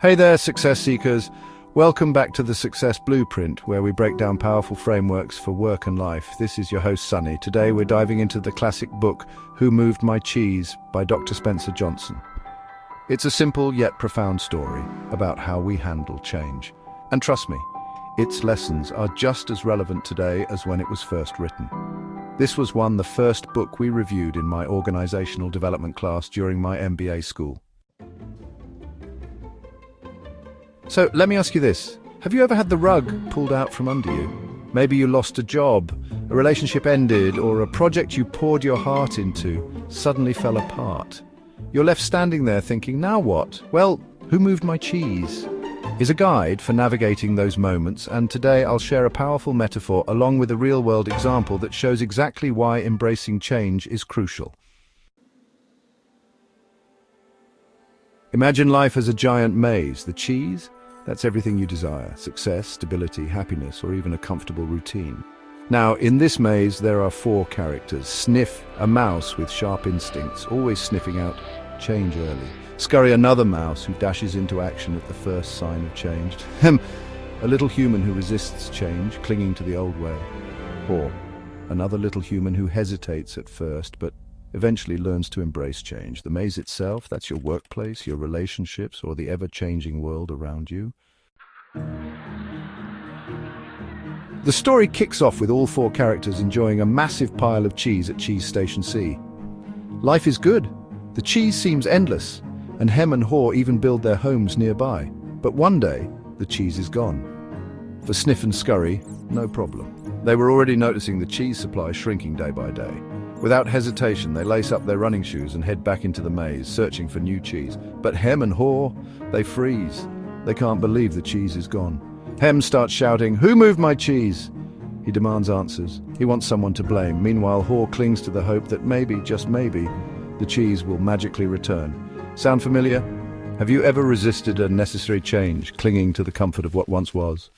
Hey there, success seekers. Welcome back to the Success Blueprint, where we break down powerful frameworks for work and life. This is your host, Sunny. Today we're diving into the classic book, Who Moved My Cheese by Dr. Spencer Johnson. It's a simple yet profound story about how we handle change. And trust me, its lessons are just as relevant today as when it was first written. This was the first book we reviewed in my organizational development class during my MBA school. So let me ask you this. Have you ever had the rug pulled out from under you? Maybe you lost a job, a relationship ended, or a project you poured your heart into suddenly fell apart. You're left standing there thinking, now what? Well, Who Moved My Cheese is a guide for navigating those moments, and today I'll share a powerful metaphor along with a real-world example that shows exactly why embracing change is crucial. Imagine life as a giant maze. The cheese? That's everything you desire: success, stability, happiness, or even a comfortable routine. Now, in this maze, there are 4 characters. Sniff, a mouse with sharp instincts, always sniffing out change early. Scurry, another mouse who dashes into action at the first sign of change. A little human who resists change, clinging to the old way. Or another little human who hesitates at first, but eventually learns to embrace change. The maze itself, that's your workplace, your relationships, or the ever-changing world around you. The story kicks off with all 4 characters enjoying a massive pile of cheese at Cheese Station C. Life is good. The cheese seems endless, and Hem and Haw even build their homes nearby. But one day, the cheese is gone. For Sniff and Scurry, no problem. They were already noticing the cheese supply shrinking day by day. Without hesitation, they lace up their running shoes and head back into the maze, searching for new cheese. But Hem and Haw, they freeze. They can't believe the cheese is gone. Hem starts shouting, "Who moved my cheese?" He demands answers. He wants someone to blame. Meanwhile, Haw clings to the hope that maybe, just maybe, the cheese will magically return. Sound familiar? Have you ever resisted a necessary change, clinging to the comfort of what once was?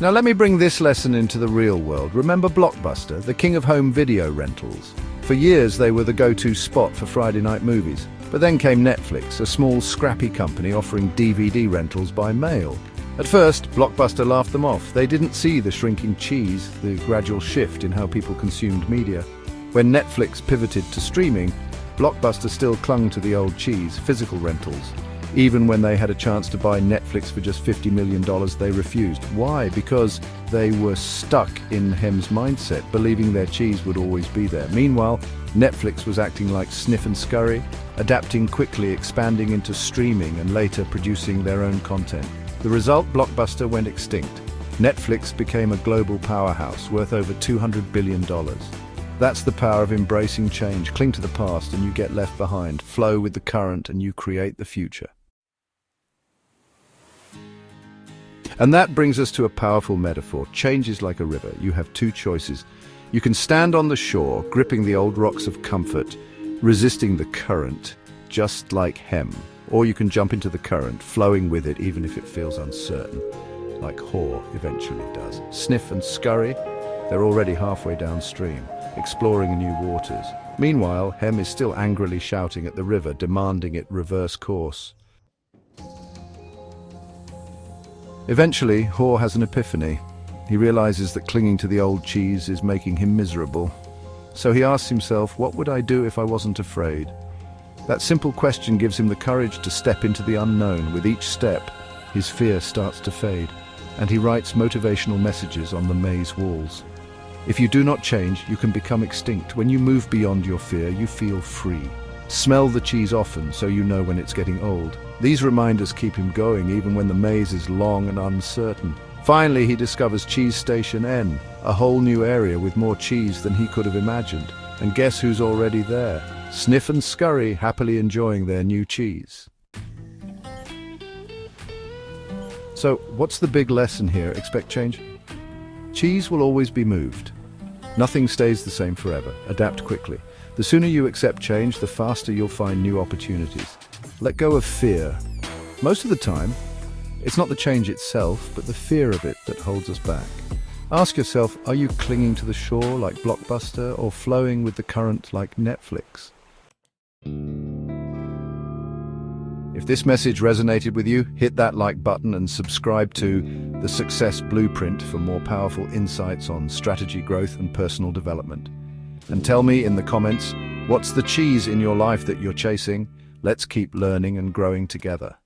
Now let me bring this lesson into the real world. Remember Blockbuster, the king of home video rentals? For years they were the go-to spot for Friday night movies. But then came Netflix, a small scrappy company offering DVD rentals by mail. At first, Blockbuster laughed them off. They didn't see the shrinking cheese, the gradual shift in how people consumed media. When Netflix pivoted to streaming, Blockbuster still clung to the old cheese, physical rentals. Even when they had a chance to buy Netflix for just $50 million, they refused. Why? Because they were stuck in Hem's mindset, believing their cheese would always be there. Meanwhile, Netflix was acting like Sniff and Scurry, adapting quickly, expanding into streaming, and later producing their own content. The result, Blockbuster went extinct. Netflix became a global powerhouse worth over $200 billion. That's the power of embracing change. Cling to the past and you get left behind. Flow with the current and you create the future. And that brings us to a powerful metaphor. Change is like a river. You have 2 choices. You can stand on the shore, gripping the old rocks of comfort, resisting the current, just like Hem. Or you can jump into the current, flowing with it even if it feels uncertain, like Haw eventually does. Sniff and Scurry, they're already halfway downstream, exploring new waters. Meanwhile, Hem is still angrily shouting at the river, demanding it reverse course. Eventually, Haw has an epiphany. He realizes that clinging to the old cheese is making him miserable. So he asks himself, what would I do if I wasn't afraid? That simple question gives him the courage to step into the unknown. With each step, his fear starts to fade, and he writes motivational messages on the maze walls. If you do not change, you can become extinct. When you move beyond your fear, you feel free. Smell the cheese often so you know when it's getting old. These reminders keep him going even when the maze is long and uncertain. Finally, he discovers Cheese Station N, a whole new area with more cheese than he could have imagined. And guess who's already there? Sniff and Scurry, happily enjoying their new cheese. So, what's the big lesson here? Expect change? Cheese will always be moved. Nothing stays the same forever. Adapt quickly. The sooner you accept change, the faster you'll find new opportunities. Let go of fear. Most of the time, it's not the change itself, but the fear of it that holds us back. Ask yourself, are you clinging to the shore like Blockbuster or flowing with the current like Netflix? If this message resonated with you, hit that like button and subscribe to The Success Blueprint for more powerful insights on strategy, growth, and personal development. And tell me in the comments, what's the cheese in your life that you're chasing? Let's keep learning and growing together.